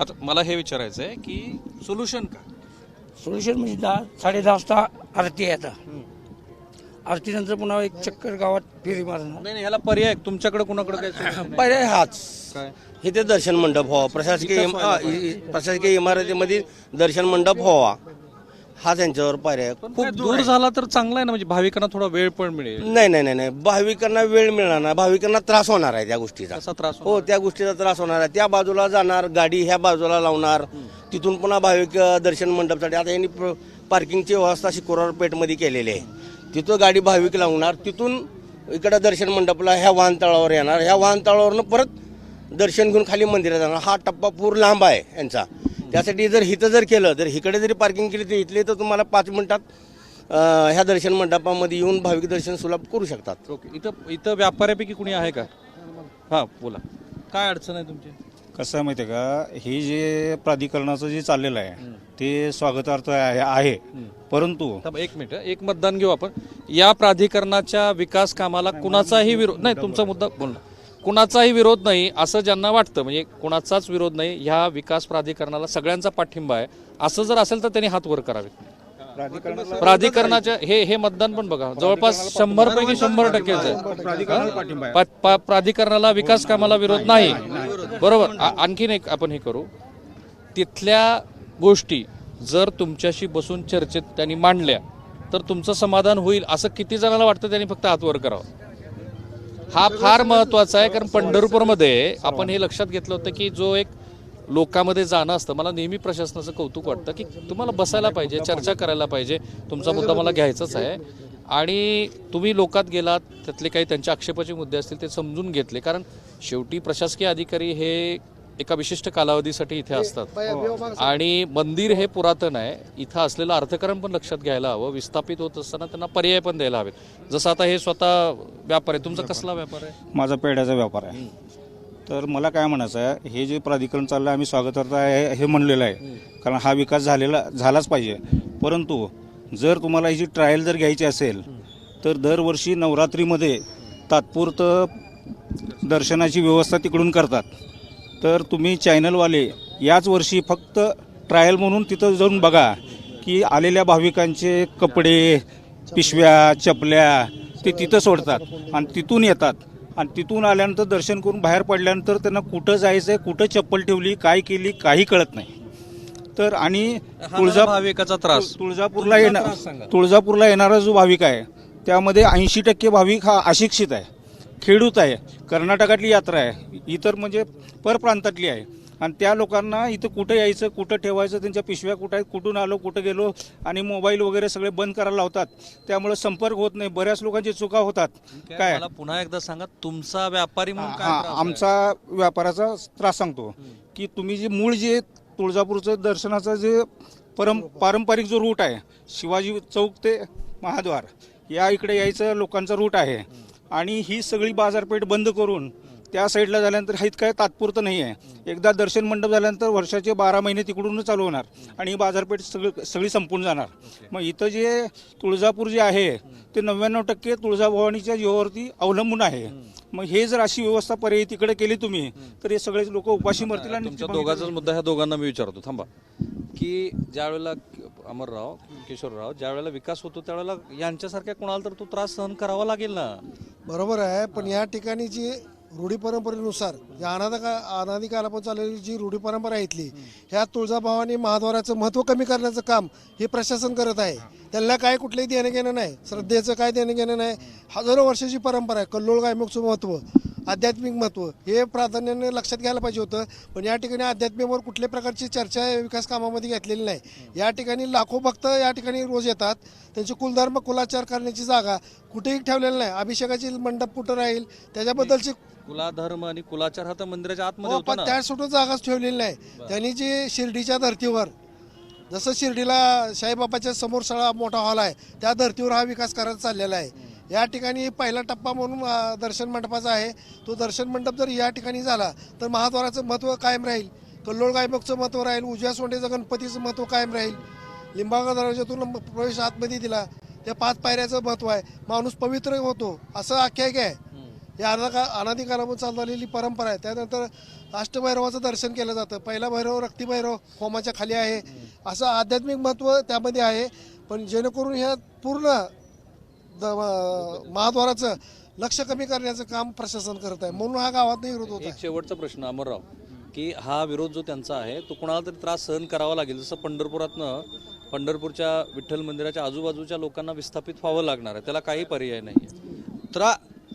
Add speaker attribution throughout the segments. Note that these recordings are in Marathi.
Speaker 1: आता मला हे विचारायचं आहे की सोल्युशन का?
Speaker 2: सोल्युशन म्हणजे 10-10:30 वाजता आरती आहे आता. आरतीनंतर पुन्हा एक चक्कर गावात फेरी मारणार.
Speaker 1: नाही ह्याला पर्याय तुमच्याकडे कुणाकडे काय solution आहे?
Speaker 3: पर्याय हाच
Speaker 1: काय
Speaker 3: इथे दर्शन मंडप व्हावा, प्रशासकीय इमारतीमध्ये दर्शन मंडप व्हावा हा त्यांच्यावर पर्याय खूप
Speaker 1: खूप दूर झाला तर चांगला आहे ना, म्हणजे भाविकांना थोडा वेळ पण मिळेल.
Speaker 3: नाही भाविकांना वेळ मिळणार नाही, भाविकांना त्रास होणार आहे त्या गोष्टीचा.
Speaker 1: कसा त्रास
Speaker 3: हो, त्या गोष्टीचा त्रास होणार आहे. त्या बाजूला जाणार गाडी, ह्या बाजूला लावणार, तिथून पुन्हा भाविक दर्शन मंडपसाठी. आता यांनी पार्किंगची व्यवस्था शुक्रवार पेठमध्ये केलेली आहे. तिथं गाडी भाविक लावणार, तिथून इकडं दर्शन मंडपला ह्या वाहनतळावर येणार, ह्या वाहनतळावरनं परत दर्शन घेऊन खाली मंदिरात जाणार. हा टप्पा पूर लांब आहे यांचा. त्यासाठी जर इथं जर केलं, तर इकडे जरी पार्किंग केली तर इथले तर तुम्हाला 5 मिनिटात ह्या दर्शन मंडपामध्ये येऊन भाविक दर्शन सुलभ करू शकतात.
Speaker 1: ओके. इथं व्यापाऱ्यापैकी कुणी आहे का? हा बोला, काय अडचण आहे तुमची?
Speaker 4: कसं आहे माहिती आहे का, हे जे प्राधिकरणाचं जे चाललेलं आहे ते स्वागतार्थ आहे. परंतु
Speaker 1: एक मिनिट, एक मतदान घेऊ आपण. या प्राधिकरणाच्या विकास कामाला कुणाचाही विरोध नाही, तुमचा मुद्दा बोलला, कुणाचाही विरोध नाही असं ज्यांना वाटतं, म्हणजे कुणाचाच विरोध नाही, ह्या विकास प्राधिकरणाला सगळ्यांचा पाठिंबा आहे असं जर असेल तर त्यांनी हात वर करावे. प्राधिकरणाच्या हे मतदान पण बघा जवळपास 100 पैकी 100%च आहे. प्राधिकरणाला विकास कामाला विरोध नाही, बरोबर. आणखीन एक आपण हे करू, तिथल्या गोष्टी जर तुमच्याशी बसून चर्चेत त्यांनी मांडल्या तर तुमचं समाधान होईल असं किती जणांना वाटतं, त्यांनी फक्त हात वर करावं. हा फार महत्वाचा आहे, कारण पंढरपूरमध्ये आपण हे लक्षात घेतलं होतं की जो एक लोकांमध्ये जाणं असतं. मला नेहमी प्रशासनाचं कौतुक वाटतं की तुम्हाला बसायला पाहिजे, चर्चा करायला पाहिजे, तुमचा मुद्दा मला घ्यायचाच आहे. आणि तुम्ही लोकात गेलात, त्यातले काही त्यांच्या आक्षेपाचे मुद्दे असतील ते समजून घेतले, कारण शेवटी प्रशासकीय अधिकारी हे एका विशिष्ट कालावधीसाठी इथे असतात आणि मंदिर हे पुरातन आहे. इथं असलेलं अर्थकारण पण लक्षात घ्यायला हवं. विस्थापित होत असताना त्यांना पर्याय पण द्यायला हवेत. जसं आता हे स्वतः व्यापार आहे. तुमचा कसला व्यापार आहे?
Speaker 4: माझा पेढ्याचा व्यापार आहे. तर मला काय म्हणायचं आहे, हे जे प्राधिकरण चाललं आम्ही स्वागतार्थ आहे हे म्हणलेलं आहे, कारण हा विकास झालाच पाहिजे. परंतु जर तुम्हाला ही जी ट्रायल जर घ्यायची असेल तर दरवर्षी नवरात्रीमध्ये तात्पुरतं दर्शनाची व्यवस्था तिकडून करतात. तर तुम्ही चॅनलवाले याच वर्षी फक्त ट्रायल म्हणून तिथं जाऊन बघा की आलेल्या भाविकांचे कपडे, पिशव्या, चपल्या ते तिथं सोडतात आणि तिथून येतात. आणि तिथून आल्यानंतर दर्शन करून बाहेर पडल्यानंतर त्यांना कुठं जायचं, कुठं चप्पल ठेवली, काय केली, काही कळत नाही. तर आणि
Speaker 1: भाविकाचा त्रास
Speaker 4: तुळजापूरला येणारा जो भाविक आहे त्यामध्ये 80% भाविक हा अशिक्षित आहे, खेडूत आहे, कर्नाटकातली यात्रा आहे, इतर म्हणजे परप्रांतातली आहे. आणि त्या लोकांना इथं कुठं यायचं, कुठं ठेवायचं, त्यांच्या पिशव्या कुठं आहेत, कुठून आलो, कुठं गेलो, आणि मोबाईल वगैरे सगळे बंद करायला लावतात. त्यामुळे संपर्क होत नाही, बऱ्याच लोकांची चुका होतात. काय
Speaker 1: मला पुन्हा एकदा सांगा, तुमचा व्यापारी म्हणून काय त्रास आहे?
Speaker 4: आमचा व्यापाराचा त्रास सांगतो की तुम्ही जे मूळ जे तुळजापूरचं दर्शनाचा जे पारंपरिक जो रूट आहे, शिवाजी चौक ते महाद्वार या इकडे यायचं लोकांचा रूट आहे, आणि ही सगळी बाजारपेठ बंद करून त्या साईडला झाल्यानंतर हा काय तात्पुरतं नाही आहे. एकदा दर्शन मंडप झाल्यानंतर वर्षाचे 12 महिने तिकडूनच चालू होणार आणि ही बाजारपेठ सगळी संपून जाणार. मग इथं जे तुळजापूर जे आहे ते 99% तुळजाभवानीच्या जीवावरती अवलंबून आहे. मग हे जर अशी व्यवस्था पर्यायी तिकडे केली तुम्ही तर हे सगळेच लोक उपाशी मरतील. आणि
Speaker 1: तुमच्या दोघांचाच मुद्दा, ह्या दोघांना मी विचारतो, थांबा, की ज्या वेळेला अमरराव, किशोरराव, ज्या वेळेला विकास होतो त्यावेळेला यांच्यासारख्या कोणाला तर तो त्रास सहन करावा लागेल ना.
Speaker 5: बरोबर आहे, पण या ठिकाणी जी रूढी परंपरेनुसार या अनादी कालापासून चाललेली जी रूढी परंपरा आहे इथली, ह्या तुळजाभवानी महाद्वाराचं महत्त्व कमी करण्याचं काम हे प्रशासन करत आहे. त्यांना काय कुठलंही देणं घेणं नाही, श्रद्धेचं काय देणं घेणं नाही. हजारो वर्षाची परंपरा आहे. कल्लोळ गायमुखचं महत्त्व, आध्यात्मिक महत्त्व हे प्राधान्याने लक्षात घ्यायला पाहिजे होतं. पण या ठिकाणी आध्यात्मिकवर कुठल्याही प्रकारची चर्चा विकास कामामध्ये घेतलेली नाही. या ठिकाणी लाखो भक्त या ठिकाणी रोज येतात. त्यांचे कुलधर्म कुलाचार करण्याची जागा कुठेही ठेवलेली नाही. अभिषेकाची मंडप कुठं राहील त्याच्याबद्दलची
Speaker 1: कुलाधर्म आणि कुलाचार हा तर मंदिराच्या आतमध्ये होता ना.
Speaker 5: त्या सुद्धा जागाच ठेवलेली नाही. त्यांनी जी शिर्डीच्या धर्तीवर, जसं शिर्डीला साईबाबाच्या समोर सगळा मोठा हॉल आहे, त्या धर्तीवर हा विकास करायचा चाललेला आहे. या ठिकाणी पहिला टप्पा म्हणून दर्शन मंडपाचा आहे. तो दर्शन मंडप जर या ठिकाणी झाला तर महाद्वाराचं महत्त्व कायम राहील, कल्लोळ गायमुखचं महत्त्व राहील, उजव्या सोंडेचं गणपतीचं महत्त्व कायम राहील. लिंबाळा दरवाजातून प्रवेश आतमध्ये दिला, त्या 5 पायऱ्याचं महत्त्व आहे. माणूस पवित्र होतो असं आख्यायिका आहे. ही अनादी कालापासून चालत आलेली परंपरा आहे. त्यानंतर अष्टभैरवाचं दर्शन केलं जातं. पहिला भैरव रक्तीभैरव होमाच्या खाली आहे, असं आध्यात्मिक महत्त्व त्यामध्ये आहे. पण जेणेकरून ह्या पूर्ण महाद्वाराचं लक्ष कमी करण्याचं काम प्रशासन करत आहे, म्हणून हा गावात विरोध होत आहे.
Speaker 1: एक शेवटचा प्रश्न अमरराव, की हा विरोध जो त्यांचा आहे तो कोणाला तरी त्रास सहन करावा लागेल. जसं पंढरपूरच्या विठ्ठल मंदिराच्या आजूबाजूच्या लोकांना विस्थापित व्हावं लागणार आहे, त्याला काही पर्याय नाही.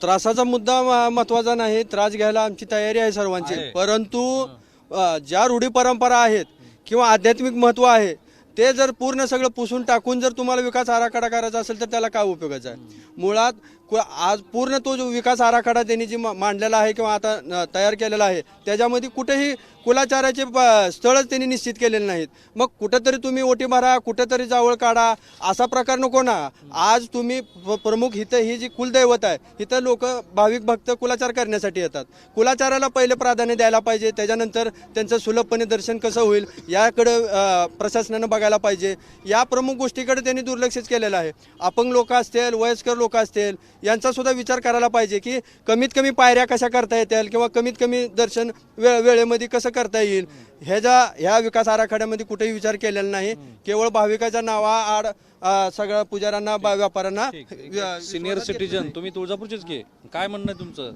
Speaker 6: त्रासाचा मुद्दा महत्वाचा नाही, त्रास घ्यायला आमची तयारी आहे सर्वांची. परंतु ज्या रूढी परंपरा आहेत किंवा आध्यात्मिक महत्व आहे ते जर पूर्ण सगळं पुसून टाकून जर तुम्हाला विकास आराखडा करायचा असेल तर त्याला काय उपयोगाचा आहे. मुळात आज पूर्ण तो जो विकास आराखडा त्यांनी जी मांडलेला आहे किंवा आता तयार केलेला आहे त्याच्यामध्ये कुठेही कुलाचाराचे स्थळच त्यांनी निश्चित केलेले नाहीत. मग कुठंतरी तुम्ही ओटी भरा, कुठंतरी जावळ काढा, असा प्रकार नको ना. आज तुम्ही प्रमुख इथं ही जी कुलदैवत आहे इथं लोक भाविक भक्त कुलाचार करण्यासाठी येतात. कुलाचाराला पहिले प्राधान्य द्यायला पाहिजे, त्याच्यानंतर त्यांचं सुलभपणे दर्शन कसं होईल याकडं प्रशासनानं बघायला पाहिजे. या प्रमुख गोष्टीकडे त्यांनी दुर्लक्षित केलेलं आहे. अपंग लोक असतील, वयस्कर लोक असतील, यांचा सुद्धा विचार करायला पाहिजे की कमीत कमी पायऱ्या कशा करता येतील किंवा कमीत कमी दर्शन वेळेमध्ये कसं करता येईल. ह्या विकास आराखड्यामध्ये कुठेही विचार केलेला नाही. केवळ भाविकाच्या नावाआड सगळ्या पुजाऱ्यांना व्यापाऱ्यांना.
Speaker 1: सिनियर सिटीजन तुम्ही तुळजापूरचेच घे, काय म्हणणं आहे तुमचं?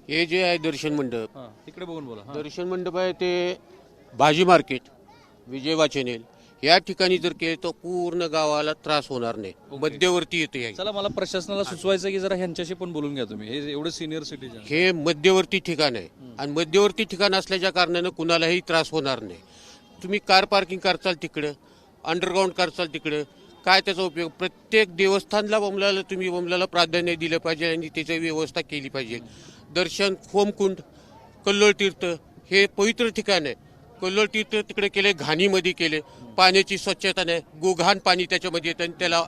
Speaker 7: हे जे आहे दर्शन मंडप,
Speaker 1: तिकडे बघून बोला.
Speaker 7: दर्शन मंडप आहे ते भाजी मार्केट, विजय वाचनेल या ठिकाणी जर केले तर पूर्ण गावाला त्रास होणार नाही. मध्यवर्ती येते.
Speaker 1: चला, मला प्रशासनाला सुचवायचं की जरा ह्यांच्याशी पण बोलून घ्या तुम्ही, हे एवढे सिनियर सिटीजन.
Speaker 7: हे मध्यवर्ती ठिकाण आहे आणि मध्यवर्ती ठिकाण असल्याच्या कारणानं कुणालाही त्रास होणार नाही. तुम्ही कार पार्किंग करचाल तिकडं, अंडरग्राऊंड करचाल तिकडं, काय त्याचा उपयोग. प्रत्येक देवस्थानला तुम्ही प्राधान्य दिलं पाहिजे आणि त्याची व्यवस्था केली पाहिजे. दर्शन, होमकुंड, कल्लोळ तीर्थ हे पवित्र ठिकाण आहे. कल्लोळ तीर्थ तिकडे केले, घाणीमध्ये केले, पाण्याची स्वच्छता नाही, गोघाण पाणी त्याच्यामध्ये येतं आणि त्याला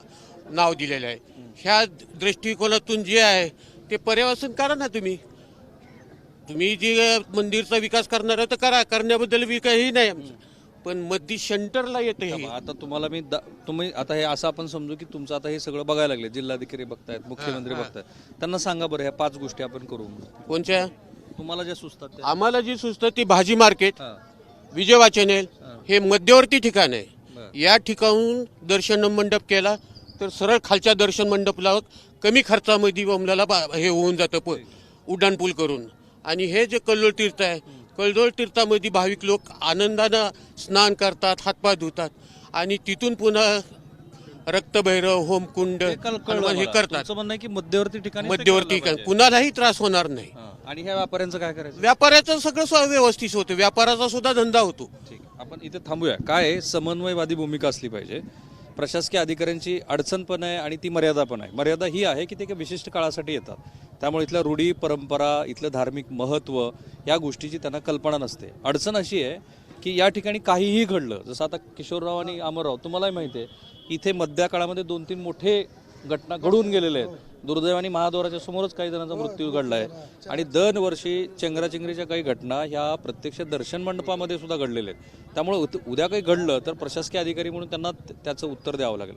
Speaker 7: नाव दिलेलं आहे. ह्या दृष्टिकोनातून जे आहे ते पर्यावरण करा ना. तुम्ही जे मंदिरचा विकास करणार आहे तर करा, करण्याबद्दल काही नाही आमचं. पण मध्य सेंटरला येतं हे.
Speaker 1: आता तुम्हाला तुम्ही आता हे असं आपण समजू की तुमचं आता हे सगळं बघायला लागले, जिल्हाधिकारी बघतायत, मुख्यमंत्री बघतायत, त्यांना सांगा बरं ह्या 5 गोष्टी आपण करू.
Speaker 7: कोणत्या?
Speaker 1: तुम्हाला ज्या सुचतात
Speaker 7: आम्हाला जी सुचतं ती भाजी मार्केट, विजय वाचनेल हे मध्यवर्ती ठिकाण आहे. या ठिकाणून दर्शन मंडप केला तर सरळ खालच्या दर्शन मंडपला कमी खर्चामध्ये वमलाला हे होऊन जातं उड्डाणपूल करून. आणि हे जे कल्लोळ तीर्थ आहे, कल्लोळ तीर्थामध्ये भाविक लोक आनंदानं स्नान करतात, हातपाय धुतात आणि तिथून पुन्हा रक्तभैरव, होमकुंड हे करतात.
Speaker 1: म्हणणं आहे की मध्यवर्ती ठिकाणी
Speaker 7: कुणालाही त्रास होणार नाही.
Speaker 1: आणि ह्या व्यापाऱ्यांचं काय करायचं?
Speaker 7: व्यापाऱ्याचं सगळं व्यवस्थित होतं, व्यापाराचा सुद्धा धंदा होतो.
Speaker 1: ठीक, आपण इथे थांबूया. काय समन्वयवादी भूमिका असली पाहिजे. प्रशासकीय अधिकाऱ्यांची अडचण पण आहे आणि ती मर्यादा पण आहे. मर्यादा ही आहे की ते एका विशिष्ट काळासाठी येतात, त्यामुळे इथल्या रूढी परंपरा, इथलं धार्मिक महत्त्व या गोष्टीची त्यांना कल्पना नसते. अडचण अशी आहे की या ठिकाणी काहीही घडलं, जसं आता किशोरराव आणि अमरराव, तुम्हालाही माहिती आहे इथे मध्य काळामध्ये 2-3 मोठे घटना घडून गेलेल्या आहेत. दुर्दैवाने महाद्वाराच्या समोरच काही जणांचा मृत्यू घडला आहे आणि दरवर्षी चेंगराचेंगरीच्या काही घटना ह्या प्रत्यक्ष दर्शन मंडपामध्ये सुद्धा घडलेल्या आहेत. त्यामुळे उद्या काही घडलं तर प्रशासकीय अधिकारी म्हणून त्यांना त्याचं उत्तर द्यावं लागेल.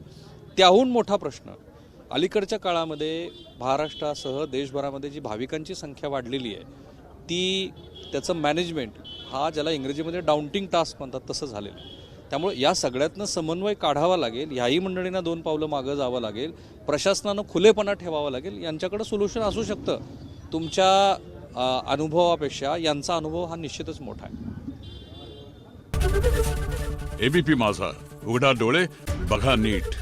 Speaker 1: त्याहून मोठा प्रश्न, अलीकडच्या काळामध्ये महाराष्ट्रासह देशभरामध्ये जी भाविकांची संख्या वाढलेली आहे त्याचं मॅनेजमेंट हा ज्याला इंग्रजीमध्ये डाउंटिंग टास्क म्हणतात तसं झालेलं आहे. त्यामुळे या सगळ्यातनं समन्वय काढावा लागेल. ह्याही मंडळींना 2 पावलं मागं जावं लागेल. प्रशासनानं खुलेपणा ठेवावा लागेल. यांच्याकडे सोल्युशन असू शकतं. तुमच्या अनुभवापेक्षा यांचा अनुभव हा निश्चितच मोठा आहे.
Speaker 8: एबीपी माझा, उघडा डोळे बघा नीट.